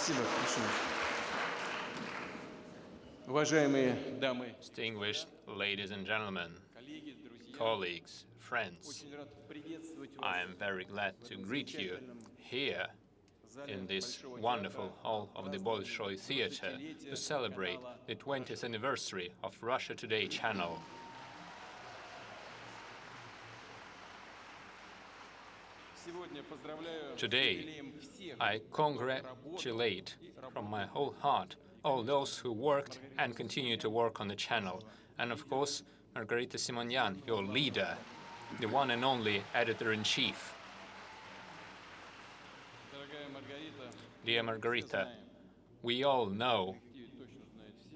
Спасибо. Уважаемые дамы, Distinguished ladies and gentlemen, colleagues, friends, I am very glad to greet you here in this wonderful hall of the Bolshoi Theatre to celebrate the 20th anniversary of Russia Today channel. Today, I congratulate from my whole heart all those who worked and continue to work on the channel, and of course, Margarita Simonyan, your leader, the one and only editor-in-chief. Dear Margarita, we all know,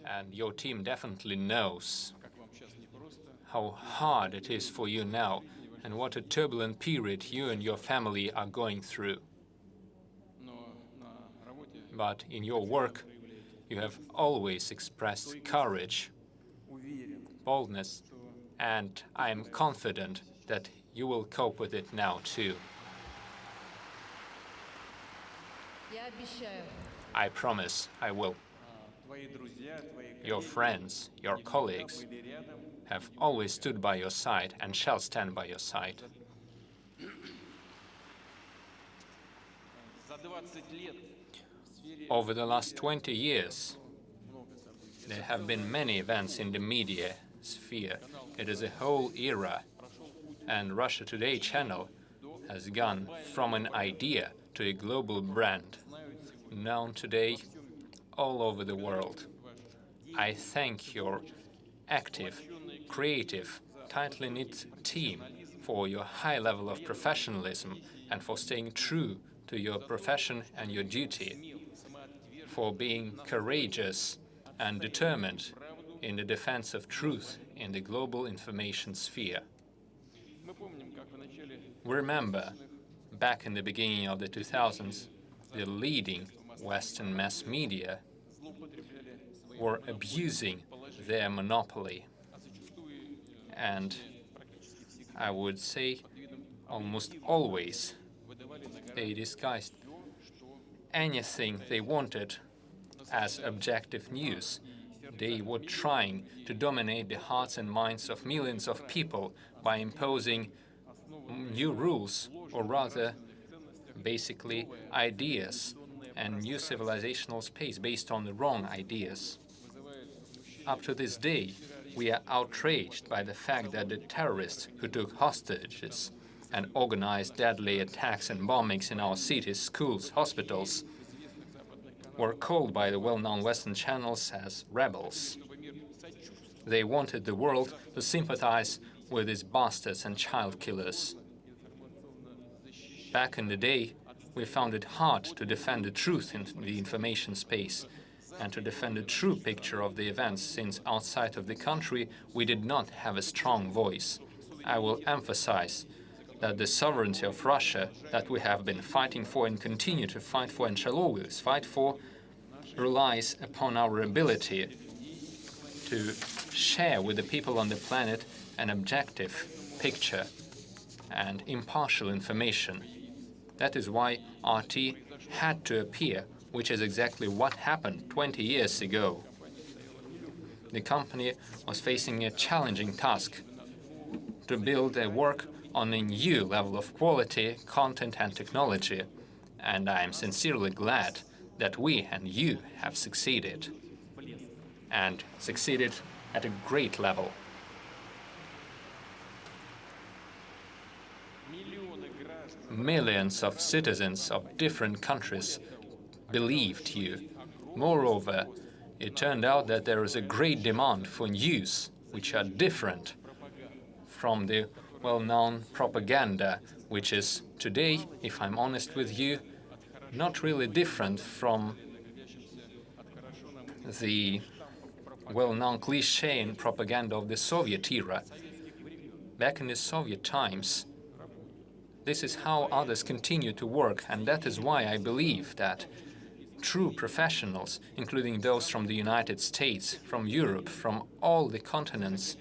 and your team definitely knows, how hard it is for you now and what a turbulent period you and your family are going through. But in your work, you have always expressed courage, boldness, and I am confident that you will cope with it now too. I promise I will. Your friends, your colleagues have always stood by your side and shall stand by your side. Over the last 20 years, there have been many events in the media sphere. It is a whole era, and Russia Today channel has gone from an idea to a global brand, known today all over the world. I thank your active, creative, tightly knit team for your high level of professionalism and for staying true to your profession and your duty, for being courageous and determined in the defense of truth in the global information sphere. We remember, back in the beginning of the 2000s, the leading Western mass media were abusing their monopoly. And I would say almost always they disguised anything they wanted as objective news. They were trying to dominate the hearts and minds of millions of people by imposing new rules, or rather, basically, ideas and new civilizational space based on the wrong ideas. Up to this day, we are outraged by the fact that the terrorists who took hostages and organized deadly attacks and bombings in our cities, schools, hospitals, were called by the well-known Western channels as rebels. They wanted the world to sympathize with these bastards and child killers. Back in the day, we found it hard to defend the truth in the information space and to defend a true picture of the events, since outside of the country we did not have a strong voice. I will emphasize that the sovereignty of Russia that we have been fighting for and continue to fight for and shall always fight for relies upon our ability to share with the people on the planet an objective picture and impartial information. That is why RT had to appear, which is exactly what happened 20 years ago. The company was facing a challenging task to build a work on a new level of quality, content and technology, and I am sincerely glad that we and you have succeeded, and succeeded at a great level. Millions of citizens of different countries believed you. Moreover, it turned out that there is a great demand for news which are different from the well-known propaganda, which is today, if I'm honest with you, not really different from the well-known cliché and propaganda of the Soviet era. Back in the Soviet times, this is how others continue to work, and that is why I believe that true professionals, including those from the United States, from Europe, from all the continents,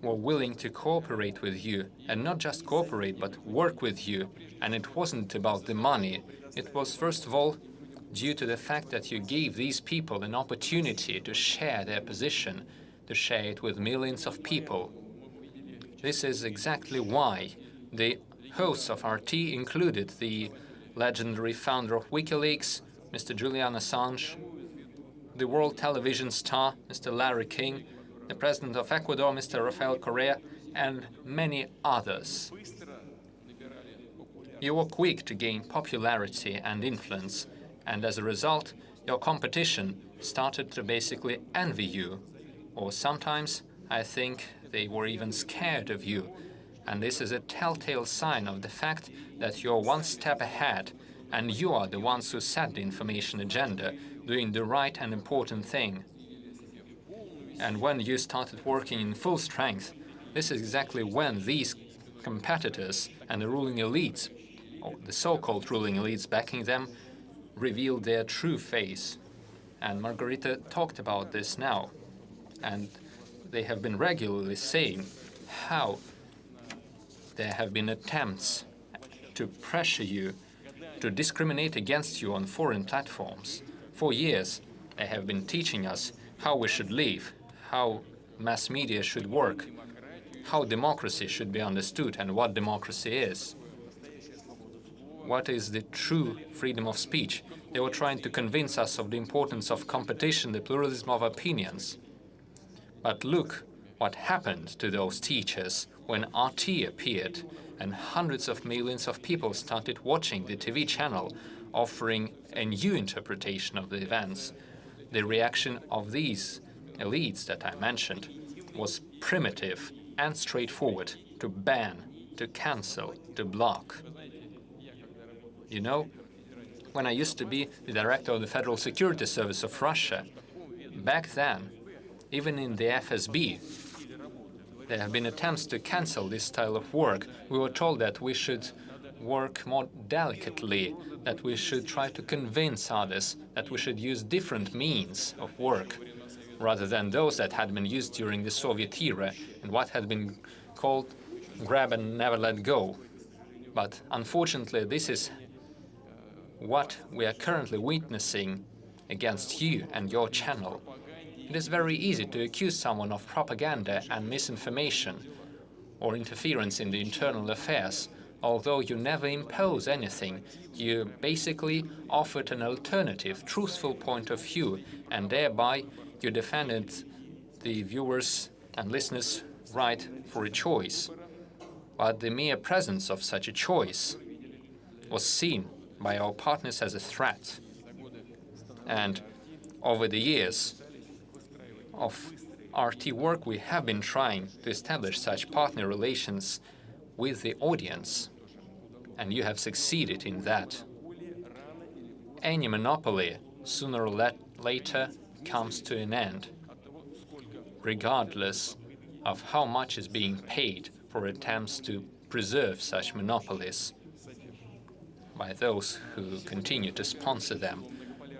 were willing to cooperate with you, and not just cooperate, but work with you. And it wasn't about the money. It was, first of all, due to the fact that you gave these people an opportunity to share their position, to share it with millions of people. This is exactly why the hosts of RT included the legendary founder of WikiLeaks, Mr. Julian Assange, the world television star, Mr. Larry King, the president of Ecuador, Mr. Rafael Correa, and many others. You were quick to gain popularity and influence, and as a result, your competition started to basically envy you. Or sometimes, I think they were even scared of you. And this is a telltale sign of the fact that you're one step ahead, and you are the ones who set the information agenda, doing the right and important thing. And when you started working in full strength, this is exactly when these competitors and the ruling elites, or the so-called ruling elites backing them, revealed their true face. And Margarita talked about this now. And they have been regularly saying how there have been attempts to pressure you, to discriminate against you on foreign platforms. For years, they have been teaching us how we should live, how mass media should work, how democracy should be understood and what democracy is. What is the true freedom of speech? They were trying to convince us of the importance of competition, the pluralism of opinions. But look what happened to those teachers when RT appeared and hundreds of millions of people started watching the TV channel, offering a new interpretation of the events. The reaction of these elites that I mentioned was primitive and straightforward: to ban, to cancel, to block. You know, when I used to be the director of the Federal Security Service of Russia, back then, even in the FSB, there have been attempts to cancel this style of work. We were told that we should work more delicately, that we should try to convince others, that we should use different means of work, rather than those that had been used during the Soviet era and what had been called grab and never let go. But unfortunately, this is what we are currently witnessing against you and your channel. It is very easy to accuse someone of propaganda and misinformation or interference in the internal affairs. Although you never impose anything, you basically offered an alternative, truthful point of view, and thereby you defended the viewers' and listeners' right for a choice. But the mere presence of such a choice was seen by our partners as a threat. And over the years of RT work, we have been trying to establish such partner relations with the audience, and you have succeeded in that. Any monopoly, sooner or later, comes to an end, regardless of how much is being paid for attempts to preserve such monopolies by those who continue to sponsor them.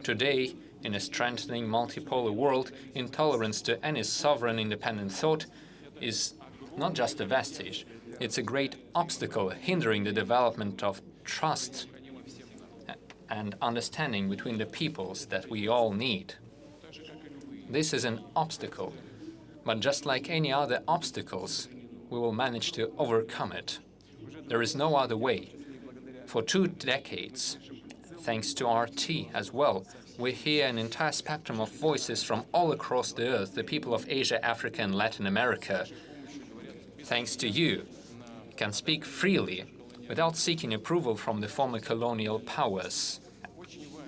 Today, in a strengthening multipolar world, intolerance to any sovereign independent thought is not just a vestige, it's a great obstacle hindering the development of trust and understanding between the peoples that we all need. This is an obstacle, but just like any other obstacles, we will manage to overcome it. There is no other way. For 2 decades, thanks to RT as well, we hear an entire spectrum of voices from all across the earth, the people of Asia, Africa, and Latin America. Thanks to you, can speak freely without seeking approval from the former colonial powers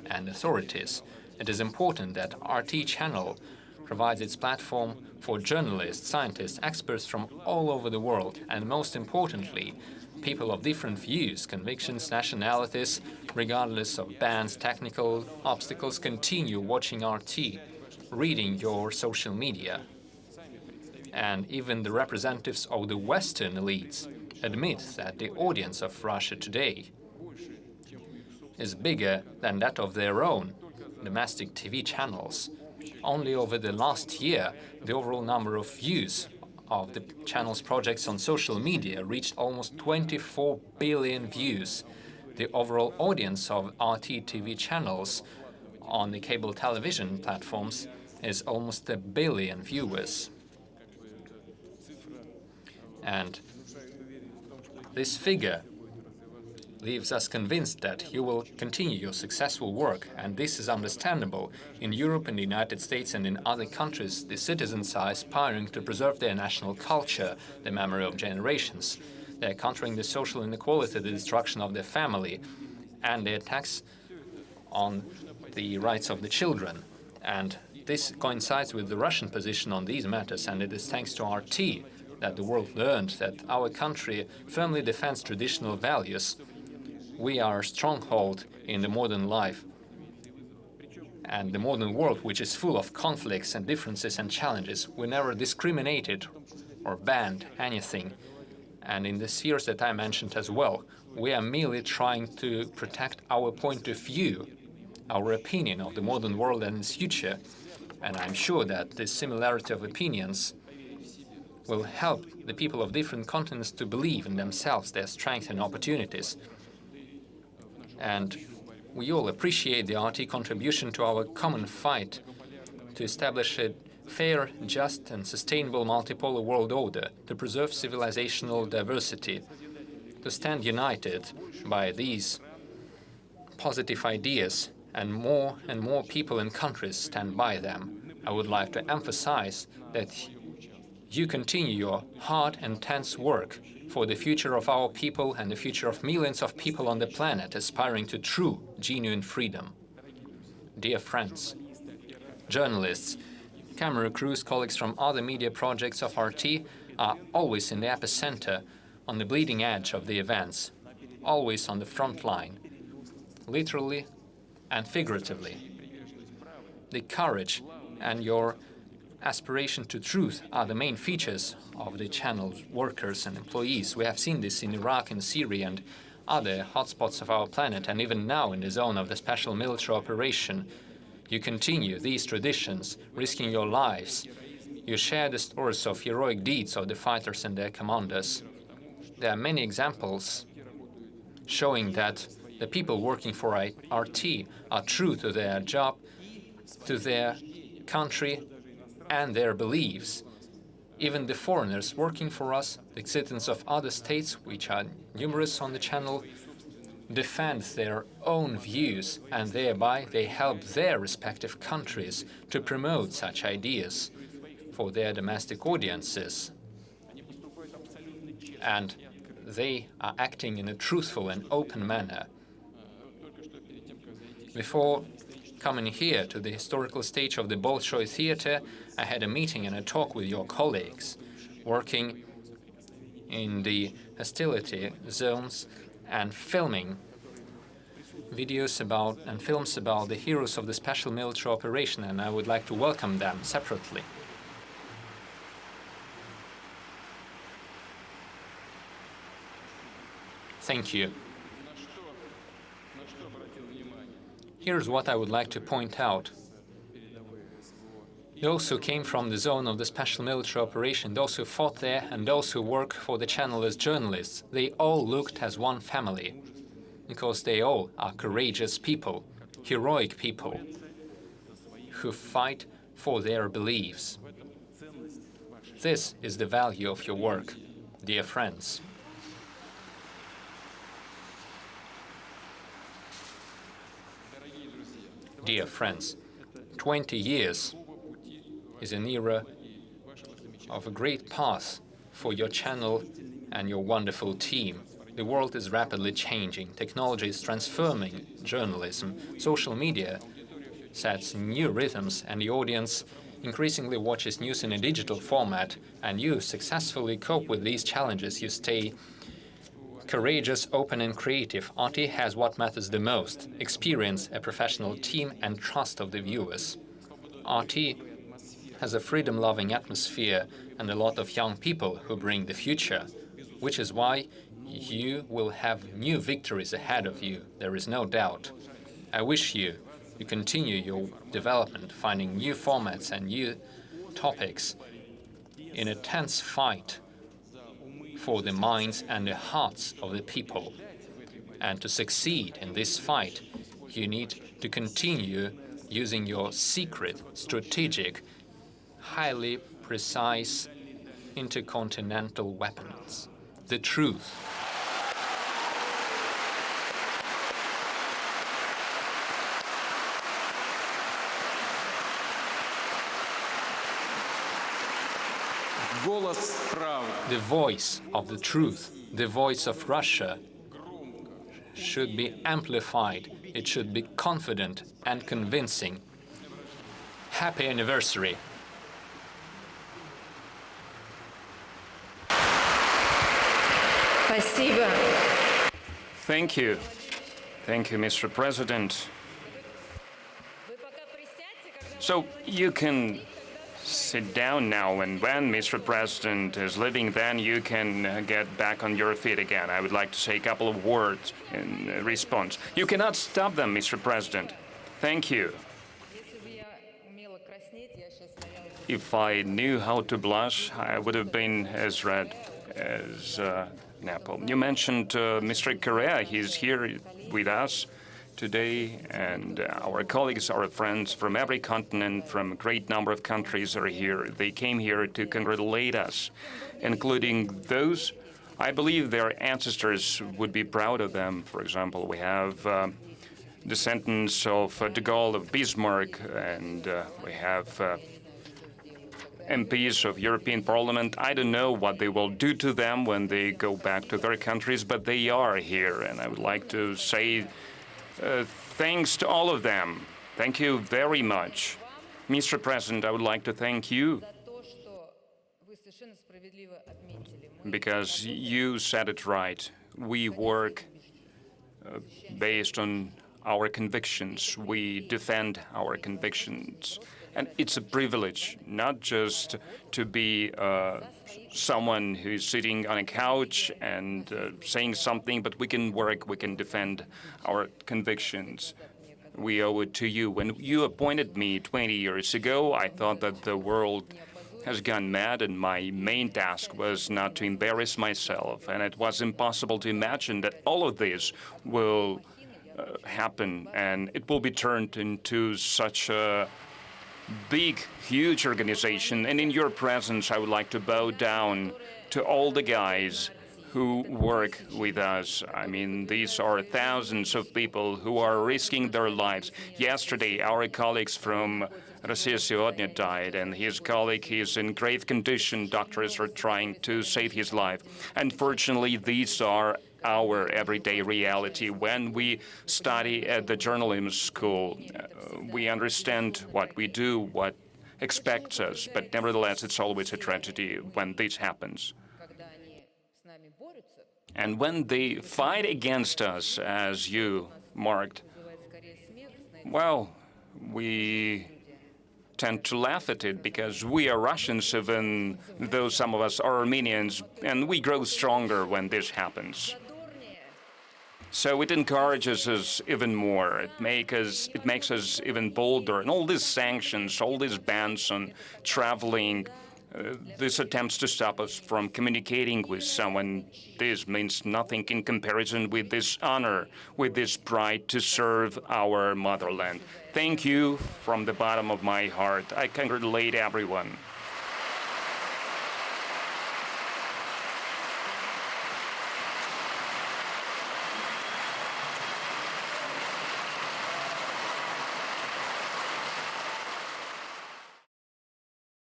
and authorities. It is important that RT channel provides its platform for journalists, scientists, experts from all over the world, and most importantly, people of different views, convictions, nationalities, regardless of bans, technical obstacles, continue watching RT, reading your social media. And even the representatives of the Western elites admit that the audience of Russia today is bigger than that of their own domestic TV channels. Only over the last year, the overall number of views of the channel's projects on social media reached almost 24 billion views. The overall audience of RT TV channels on the cable television platforms is almost 1 billion viewers. And this figure leaves us convinced that you will continue your successful work, and this is understandable. In Europe, in the United States, and in other countries, the citizens are aspiring to preserve their national culture, the memory of generations. They are countering the social inequality, the destruction of their family, and the attacks on the rights of the children. And this coincides with the Russian position on these matters, and it is thanks to RT that the world learned that our country firmly defends traditional values. We are a stronghold in the modern life and the modern world, which is full of conflicts and differences and challenges. We never discriminated or banned anything. And in the spheres that I mentioned as well, we are merely trying to protect our point of view, our opinion of the modern world and its future. And I'm sure that this similarity of opinions will help the people of different continents to believe in themselves, their strengths and opportunities. And we all appreciate the RT contribution to our common fight to establish a fair, just and sustainable multipolar world order, to preserve civilizational diversity, to stand united by these positive ideas, and more people and countries stand by them. I would like to emphasize that you continue your hard and tense work for the future of our people and the future of millions of people on the planet aspiring to true, genuine freedom. Dear friends, journalists, camera crews, colleagues from other media projects of RT are always in the epicenter, on the bleeding edge of the events, always on the front line, literally and figuratively. The courage and your aspiration to truth are the main features of the channel's workers and employees. We have seen this in Iraq and Syria and other hotspots of our planet, and even now in the zone of the special military operation. You continue these traditions, risking your lives. You share the stories of heroic deeds of the fighters and their commanders. There are many examples showing that the people working for RT are true to their job, to their country, and their beliefs. Even the foreigners working for us, the citizens of other states, which are numerous on the channel, defend their own views, and thereby they help their respective countries to promote such ideas for their domestic audiences. And they are acting in a truthful and open manner. Before coming here to the historical stage of the Bolshoi Theatre, I had a meeting and a talk with your colleagues working in the hostility zones and filming videos about and films about the heroes of the special military operation, and I would like to welcome them separately. Thank you. Here's what I would like to point out. Those who came from the zone of the special military operation, those who fought there, and those who work for the channel as journalists, they all looked as one family, because they all are courageous people, heroic people, who fight for their beliefs. This is the value of your work, dear friends. Dear friends, 20 years is an era of a great path for your channel and your wonderful team. The world is rapidly changing. Technology is transforming journalism. Social media sets new rhythms, and the audience increasingly watches news in a digital format, and you successfully cope with these challenges. You stay courageous, open and creative. RT has what matters the most: experience, a professional team, and trust of the viewers. RT has a freedom-loving atmosphere and a lot of young people who bring the future, which is why you will have new victories ahead of you. There is no doubt. I wish you continue your development, finding new formats and new topics in a tense fight for the minds and the hearts of the people. And to succeed in this fight, you need to continue using your secret, strategic, highly precise intercontinental weapons. The truth. Голос правды. The voice of the truth, the voice of Russia, should be amplified. It should be confident and convincing. Happy anniversary. Спасибо. Thank you. Thank you, Mr. President. So you can sit down now, and when Mr. President is leaving, then you can get back on your feet again. I would like to say a couple of words in response. You cannot stop them, Mr. President. Thank you. If I knew how to blush, I would have been as red as an apple. You mentioned Mr. Correa. He's here with us today, and our colleagues, our friends from every continent, from a great number of countries are here. They came here to congratulate us, including those, I believe their ancestors would be proud of them. For example, we have descendants of de Gaulle, of Bismarck, and we have MPs of European Parliament. I don't know what they will do to them when they go back to their countries, but they are here, and I would like to say thanks to all of them. Thank you very much. Mr. President, I would like to thank you because you said it right. We work based on our convictions. We defend our convictions. And it's a privilege not just to be someone who's sitting on a couch and saying something, but we can work, we can defend our convictions. We owe it to you. When you appointed me 20 years ago, I thought that the world has gone mad, and my main task was not to embarrass myself. And it was impossible to imagine that all of this will happen, and it will be turned into such a big, huge organization. And in your presence, I would like to bow down to all the guys who work with us. I mean, these are thousands of people who are risking their lives. Yesterday, our colleagues from Russia Сегодня died, and his colleague is in grave condition. Doctors are trying to save his life. Unfortunately, these are our everyday reality. When we study at the journalism school, we understand what we do, what expects us, but nevertheless, it's always a tragedy when this happens. And when they fight against us, as you marked, well, we tend to laugh at it because we are Russians, even though some of us are Armenians, and we grow stronger when this happens. So it encourages us even more. It makes us even bolder. And all these sanctions, all these bans on traveling, these attempts to stop us from communicating with someone, this means nothing in comparison with this honor, with this pride to serve our motherland. Thank you from the bottom of my heart. I congratulate everyone.